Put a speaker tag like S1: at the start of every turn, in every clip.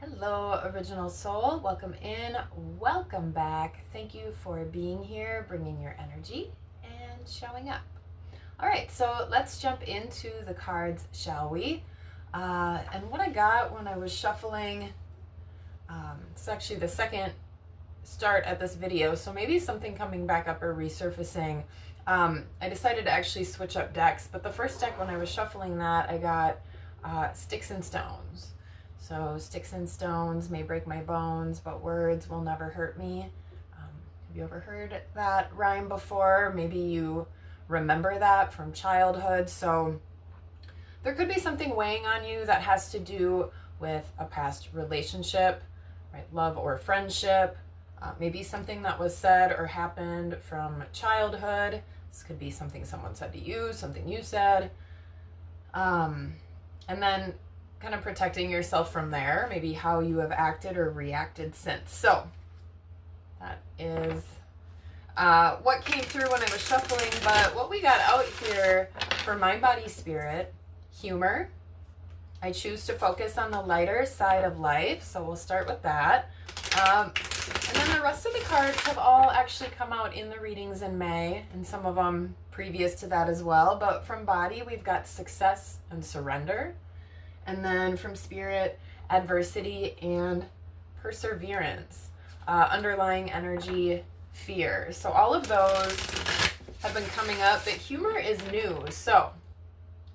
S1: Hello, Original Soul. Welcome in. Welcome back. Thank you for being here, bringing your energy, and showing up. All right, so let's jump into the cards, shall we? And what I got when I was shuffling, it's actually the second start at this video, so maybe something coming back up or resurfacing. I decided to actually switch up decks, but the first deck when I was shuffling that, I got Sticks and Stones. So sticks and stones may break my bones, but words will never hurt me. Have you ever heard that rhyme before? Maybe you remember that from childhood. So there could be something weighing on you that has to do with a past relationship, right? Love or friendship. Maybe something that was said or happened from childhood. This could be something someone said to you, something you said. And then kind of protecting yourself from there, maybe how you have acted or reacted since. So that is what came through when I was shuffling, but what we got out here for mind, body, spirit, humor. I choose to focus on the lighter side of life, so we'll start with that. And then the rest of the cards have all actually come out in the readings in May, and some of them previous to that as well. But from body, we've got success and surrender. And then from spirit, adversity and perseverance. Underlying energy, fear. So all of those have been coming up, but humor is new. So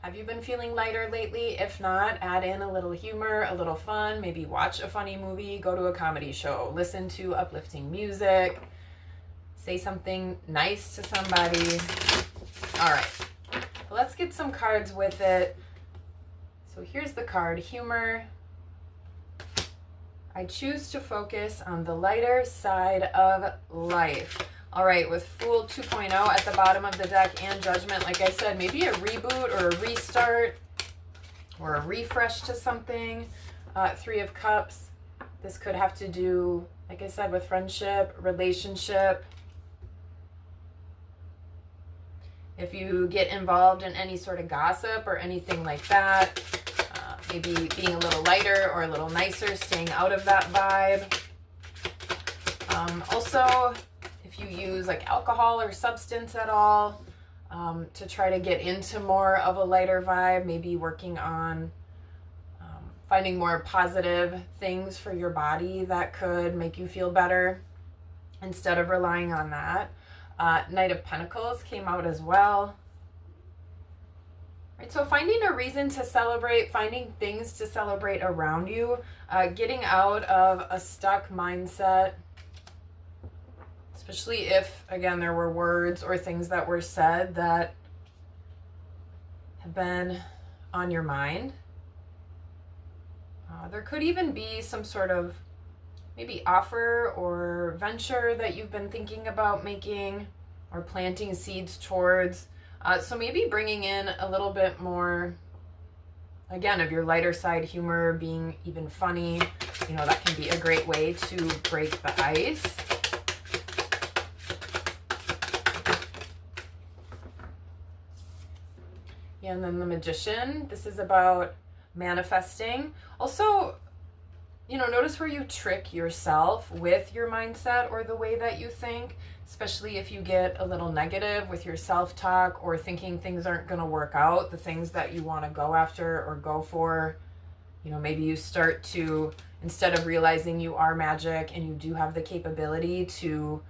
S1: have you been feeling lighter lately? If not, add in a little humor, a little fun. Maybe watch a funny movie, go to a comedy show, listen to uplifting music, say something nice to somebody. All right, let's get some cards with it. So here's the card, humor. I choose to focus on the lighter side of life. All right, with Fool 2.0 at the bottom of the deck and Judgment, like I said, maybe a reboot or a restart or a refresh to something. Three of Cups. This could have to do, like I said, with friendship, relationship. If you get involved in any sort of gossip or anything like that, maybe being a little lighter or a little nicer, staying out of that vibe. Also, if you use like alcohol or substance at all, to try to get into more of a lighter vibe, maybe working on finding more positive things for your body that could make you feel better instead of relying on that. Knight of Pentacles came out as well. Right, so finding a reason to celebrate, finding things to celebrate around you, getting out of a stuck mindset, especially if, again, there were words or things that were said that have been on your mind. There could even be some sort of maybe offer or venture that you've been thinking about making or planting seeds towards. So maybe bringing in a little bit more, again, of your lighter side, humor, being even funny. You know, that can be a great way to break the ice. Yeah, and then the Magician. This is about manifesting. Also, you know, notice where you trick yourself with your mindset or the way that you think, especially if you get a little negative with your self-talk or thinking things aren't going to work out, the things that you want to go after or go for. You know, maybe you start to, instead of realizing you are magic and you do have the capability to,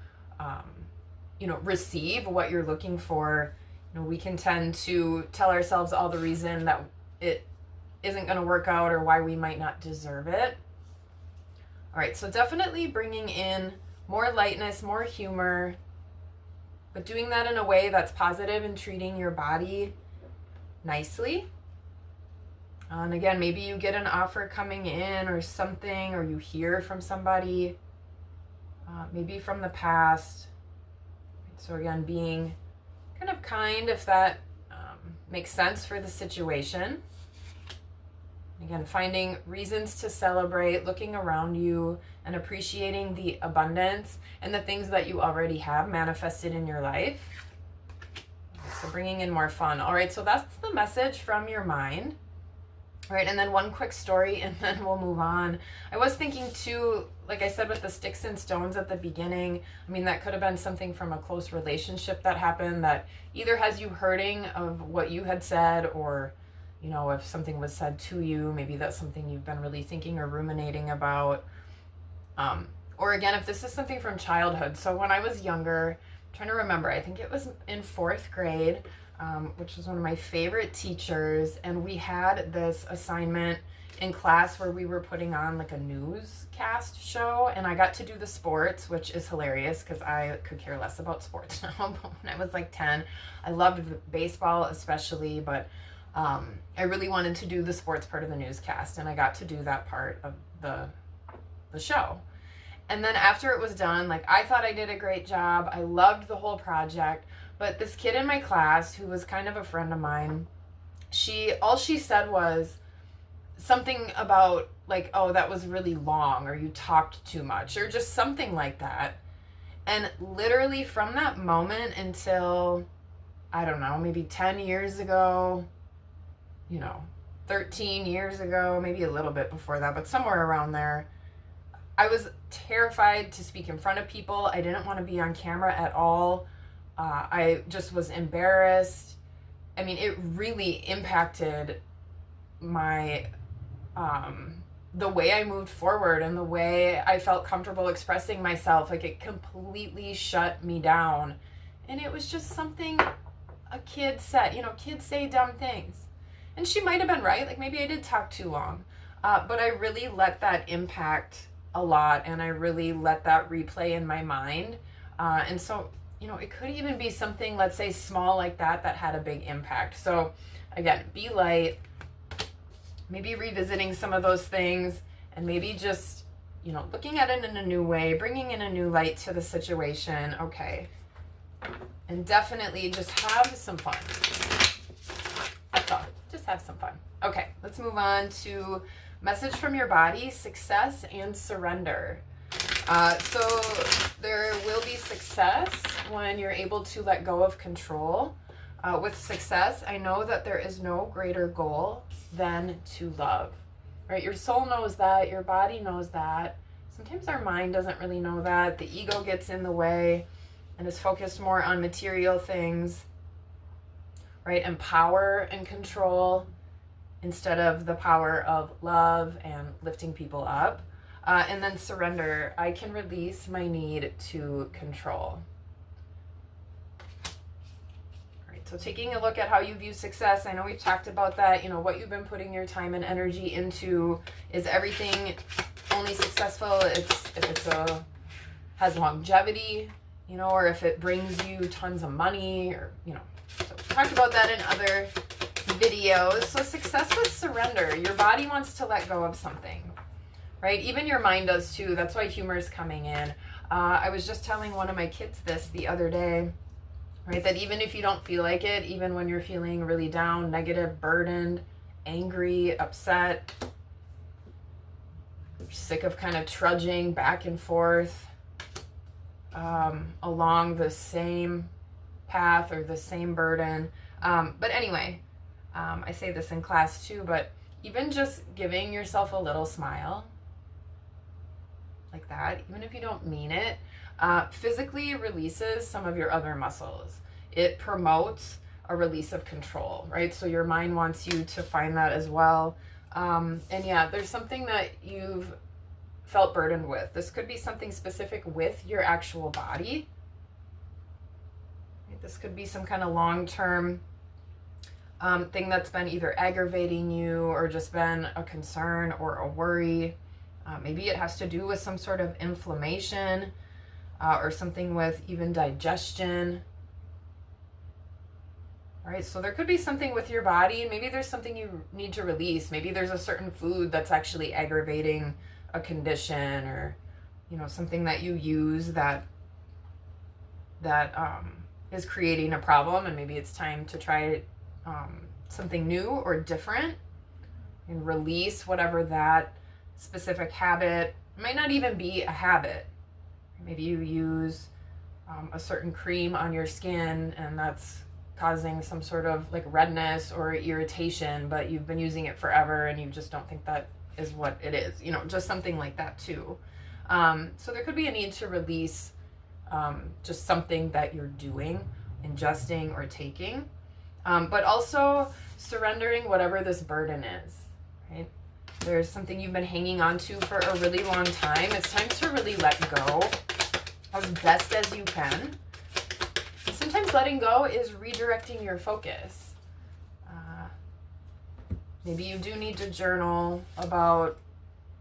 S1: you know, receive what you're looking for, you know, we can tend to tell ourselves all the reason that it isn't going to work out or why we might not deserve it. All right, so definitely bringing in more lightness, more humor, but doing that in a way that's positive and treating your body nicely. And again, maybe you get an offer coming in or something, or you hear from somebody, maybe from the past. So again, being kind of kind if that makes sense for the situation. Again, finding reasons to celebrate, looking around you and appreciating the abundance and the things that you already have manifested in your life. So bringing in more fun. All right, so that's the message from your mind. Right, and then one quick story and then we'll move on. I was thinking too, like I said with the sticks and stones at the beginning, I mean, that could have been something from a close relationship that happened that either has you hurting of what you had said, or, you know, if something was said to you, maybe that's something you've been really thinking or ruminating about. Or again, if this is something from childhood. So when I was younger, I'm trying to remember, I think it was in 4th grade, which was one of my favorite teachers, and we had this assignment in class where we were putting on like a newscast show, and I got to do the sports, which is hilarious because I could care less about sports now. But when I was like 10, I loved baseball especially, but I really wanted to do the sports part of the newscast, and I got to do that part of the show. And then after it was done, like, I thought I did a great job. I loved the whole project. But this kid in my class, who was kind of a friend of mine, all she said was something about like, oh, that was really long, or you talked too much, or just something like that. And literally from that moment until, I don't know, maybe 10 years ago, 13 years ago, maybe a little bit before that, but somewhere around there, I was terrified to speak in front of people. I didn't want to be on camera at all. I just was embarrassed. I mean, it really impacted my, the way I moved forward and the way I felt comfortable expressing myself. Like, it completely shut me down. And it was just something a kid said. Kids say dumb things. And she might have been right. Like, maybe I did talk too long. But I really let that impact a lot, and I really let that replay in my mind. And so, it could even be something, let's say, small like that had a big impact. So again, be light, maybe revisiting some of those things, and maybe just, looking at it in a new way, bringing in a new light to the situation. Okay. And definitely just have some fun. That's all. Just have some fun. Okay, let's move on to message from your body, success and surrender. So there will be success when you're able to let go of control. With success, I know that there is no greater goal than to love. Right? Your soul knows that. Your body knows that. Sometimes our mind doesn't really know that. The ego gets in the way and is focused more on material things, right? And power and control, instead of the power of love and lifting people up. And then surrender. I can release my need to control. All right, so taking a look at how you view success. I know we've talked about that. What you've been putting your time and energy into. Is everything only successful if it has longevity, or if it brings you tons of money, or, So we talked about that in other videos. So success with surrender. Your body wants to let go of something, right? Even your mind does too. That's why humor is coming in. I was just telling one of my kids this the other day, right? That even if you don't feel like it, even when you're feeling really down, negative, burdened, angry, upset, sick of kind of trudging back and forth along the same path or the same burden. But anyway, I say this in class too, but even just giving yourself a little smile like that, even if you don't mean it, physically releases some of your other muscles. It promotes a release of control, right? So your mind wants you to find that as well. And yeah, there's something that you've felt burdened with. This could be something specific with your actual body. This could be some kind of long-term thing that's been either aggravating you or just been a concern or a worry. Maybe it has to do with some sort of inflammation or something with even digestion. All right, so there could be something with your body. Maybe there's something you need to release. Maybe there's a certain food that's actually aggravating a condition, or something that you use that is creating a problem, and maybe it's time to try something new or different and release whatever that specific habit. It might not even be a habit. Maybe you use a certain cream on your skin, and that's causing some sort of like redness or irritation, but you've been using it forever and you just don't think that is what it is, you know, just something like that too. So there could be a need to release just something that you're doing, ingesting or taking, but also surrendering whatever this burden is, right? There's something you've been hanging on to for a really long time. It's time to really let go as best as you can. And sometimes letting go is redirecting your focus. Maybe you do need to journal about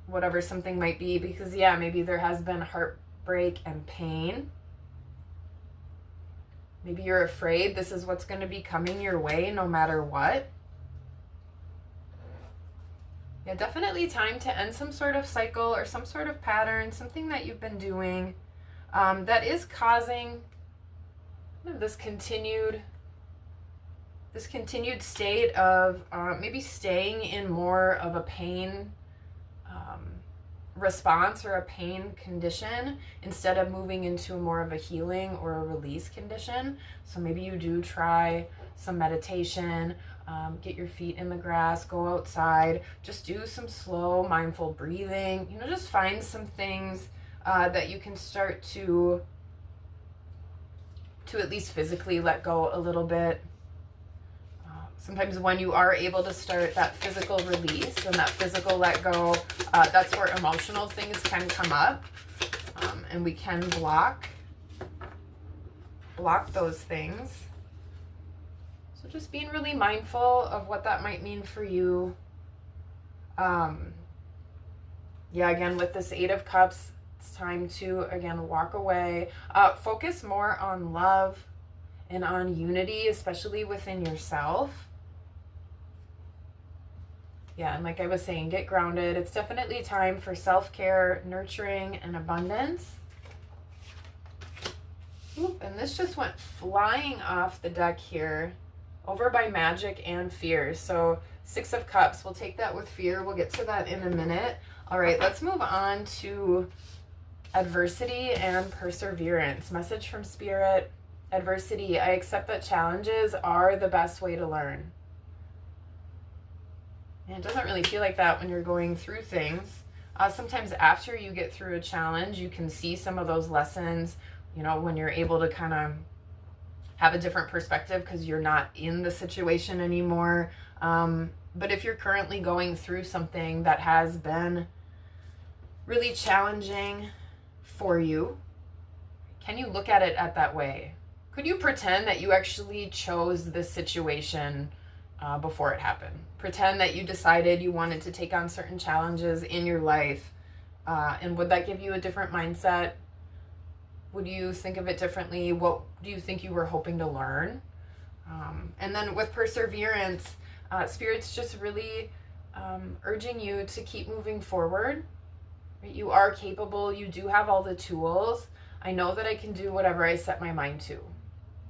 S1: whatever something might be, because yeah, maybe there has been heartbreak and pain. Maybe you're afraid this is what's going to be coming your way no matter what. Yeah, definitely time to end some sort of cycle or some sort of pattern, something that you've been doing that is causing this continued state of maybe staying in more of a pain response or a pain condition instead of moving into more of a healing or a release condition. So maybe you do try some meditation, get your feet in the grass, go outside, just do some slow mindful breathing, you know, just find some things that you can start to at least physically let go a little bit. Sometimes when you are able to start that physical release and that physical let go, that's where emotional things can come up, and we can block those things. So just being really mindful of what that might mean for you. Yeah, again, with this 8 of Cups, it's time to, again, walk away. Focus more on love and on unity, especially within yourself. Yeah, and like I was saying, get grounded. It's definitely time for self-care, nurturing, and abundance. Oop, and this just went flying off the deck here, over by magic and fear. So 6 of Cups, we'll take that with fear. We'll get to that in a minute. All right, let's move on to adversity and perseverance. Message from Spirit. Adversity, I accept that challenges are the best way to learn. And it doesn't really feel like that when you're going through things. Sometimes after you get through a challenge, you can see some of those lessons, you know, when you're able to kind of have a different perspective because you're not in the situation anymore. But if you're currently going through something that has been really challenging for you, can you look at it at that way? Could you pretend that you actually chose this situation before it happened? Pretend that you decided you wanted to take on certain challenges in your life, and would that give you a different mindset? Would you think of it differently? What do you think you were hoping to learn? And then with perseverance, Spirit's just really urging you to keep moving forward. Right? You are capable. You do have all the tools. I know that I can do whatever I set my mind to.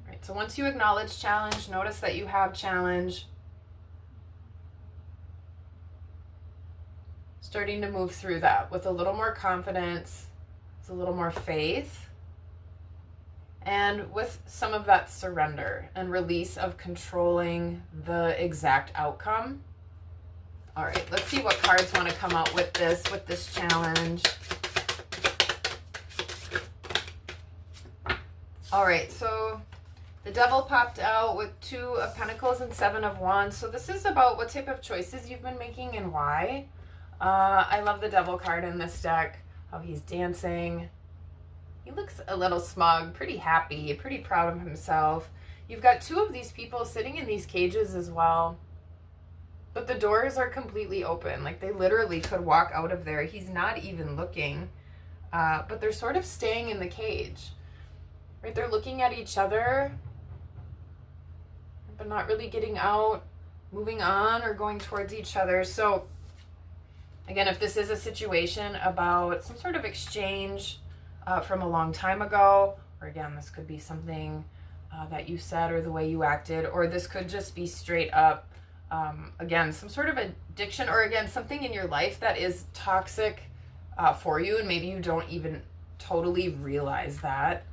S1: Right? So once you acknowledge challenge, notice that you have challenge, starting to move through that with a little more confidence, with a little more faith, and with some of that surrender and release of controlling the exact outcome. All right, let's see what cards want to come out with this challenge. All right, so the Devil popped out with 2 of Pentacles and 7 of Wands. So this is about what type of choices you've been making and why. I love the Devil card in this deck. Oh, he's dancing. He looks a little smug, pretty happy, pretty proud of himself. You've got 2 of these people sitting in these cages as well. But the doors are completely open. Like they literally could walk out of there. He's not even looking. But they're sort of staying in the cage. Right? They're looking at each other, but not really getting out, moving on, or going towards each other. So again, if this is a situation about some sort of exchange from a long time ago, or again, this could be something that you said or the way you acted, or this could just be straight up, again, some sort of addiction, or again, something in your life that is toxic for you, and maybe you don't even totally realize that.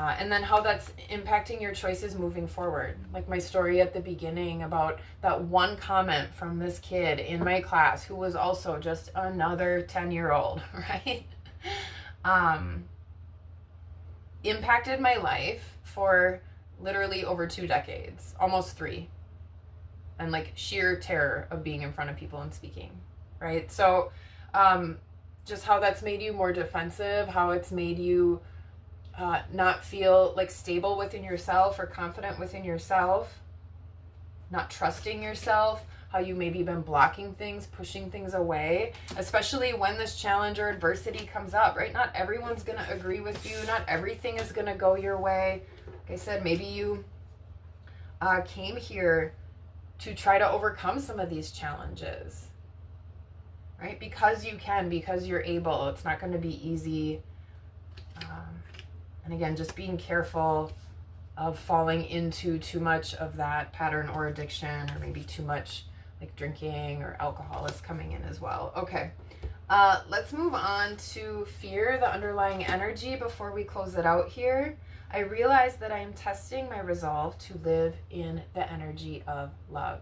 S1: And then how that's impacting your choices moving forward. Like my story at the beginning about that one comment from this kid in my class who was also just another 10-year-old, right? Impacted my life for literally over 2 decades, almost 3. And like sheer terror of being in front of people and speaking, right? So just how that's made you more defensive, how it's made you not feel like stable within yourself or confident within yourself, not trusting yourself, how you maybe been blocking things, pushing things away, especially when this challenge or adversity comes up, right? Not everyone's going to agree with you. Not everything is going to go your way. Like I said, maybe you came here to try to overcome some of these challenges, right? Because you can, because you're able. It's not going to be easy. And again, just being careful of falling into too much of that pattern or addiction, or maybe too much like drinking or alcohol is coming in as well. Okay, let's move on to fear, the underlying energy, before we close it out here. I realize that I am testing my resolve to live in the energy of love.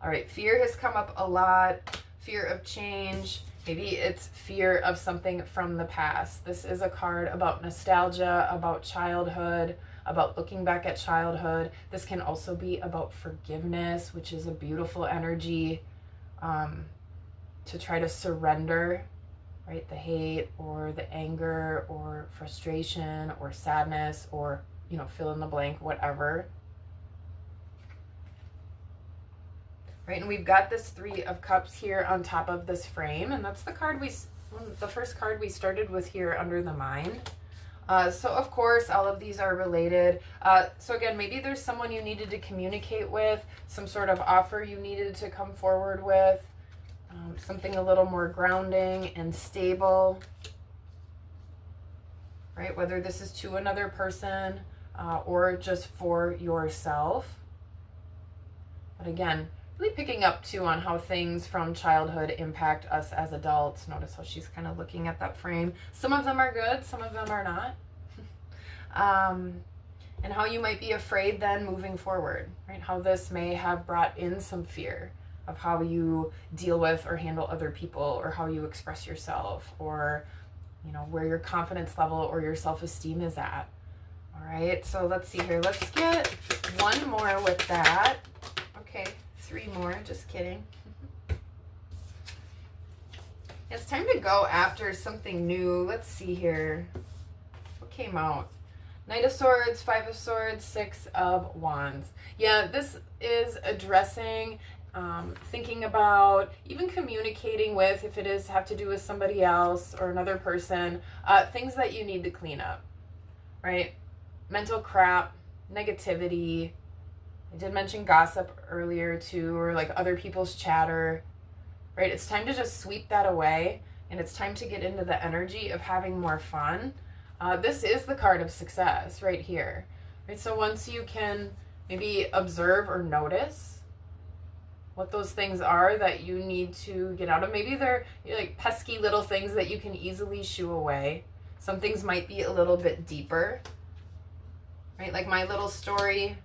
S1: All right, fear has come up a lot. Fear of change. Maybe it's fear of something from the past. This is a card about nostalgia, about childhood, about looking back at childhood. This can also be about forgiveness, which is a beautiful energy, to try to surrender, right? The hate or the anger or frustration or sadness, or, you know, fill in the blank, whatever. Right, and we've got this 3 of Cups here on top of this frame, and that's the first card we started with here under the mind. So of course, all of these are related. So again, maybe there's someone you needed to communicate with, some sort of offer you needed to come forward with, something a little more grounding and stable, right? Whether this is to another person or just for yourself. But again, really picking up too on how things from childhood impact us as adults. Notice how she's kind of looking at that frame. Some of them are good, some of them are not. And how you might be afraid then moving forward, right? How this may have brought in some fear of how you deal with or handle other people, or how you express yourself, or, you know, where your confidence level or your self-esteem is at. All right, so let's see here. Let's get one more with that. Okay, 3 more, just kidding. It's time to go after something new. Let's see here. What came out? Knight of Swords, 5 of Swords, 6 of Wands. Yeah, this is addressing, thinking about, even communicating with, if it is have to do with somebody else or another person, things that you need to clean up, right? Mental crap, negativity. I did mention gossip earlier too, or like other people's chatter, right? It's time to just sweep that away, and it's time to get into the energy of having more fun. This is the card of success right here, right? So once you can maybe observe or notice what those things are that you need to get out of, maybe they're like pesky little things that you can easily shoo away. Some things might be a little bit deeper, right? Like my little story,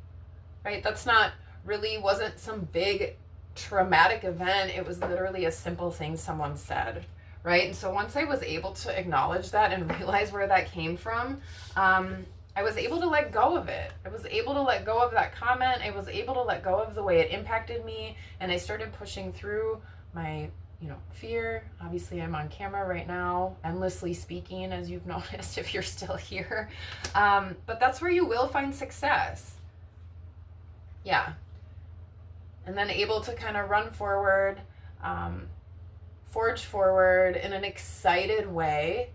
S1: right? That's not really, wasn't some big traumatic event. It was literally a simple thing someone said, right? And so once I was able to acknowledge that and realize where that came from, I was able to let go of it. I was able to let go of that comment. I was able to let go of the way it impacted me. And I started pushing through my, fear. Obviously, I'm on camera right now, endlessly speaking, as you've noticed, if you're still here. But that's where you will find success. Yeah. And then able to kind of run forward, forge forward in an excited way.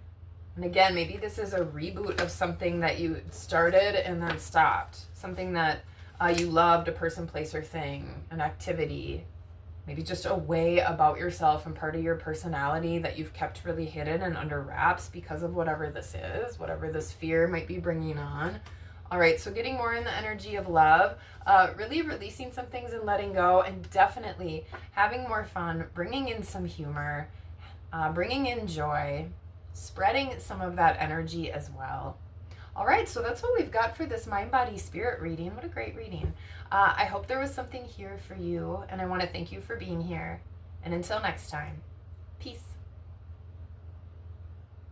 S1: And again, maybe this is a reboot of something that you started and then stopped. Something that you loved, a person, place, or thing, an activity. Maybe just a way about yourself and part of your personality that you've kept really hidden and under wraps because of whatever this is, whatever this fear might be bringing on. All right, so getting more in the energy of love, really releasing some things and letting go, and definitely having more fun, bringing in some humor, bringing in joy, spreading some of that energy as well. All right, so that's what we've got for this mind, body, spirit reading. What a great reading. I hope there was something here for you, and I want to thank you for being here. And until next time, peace.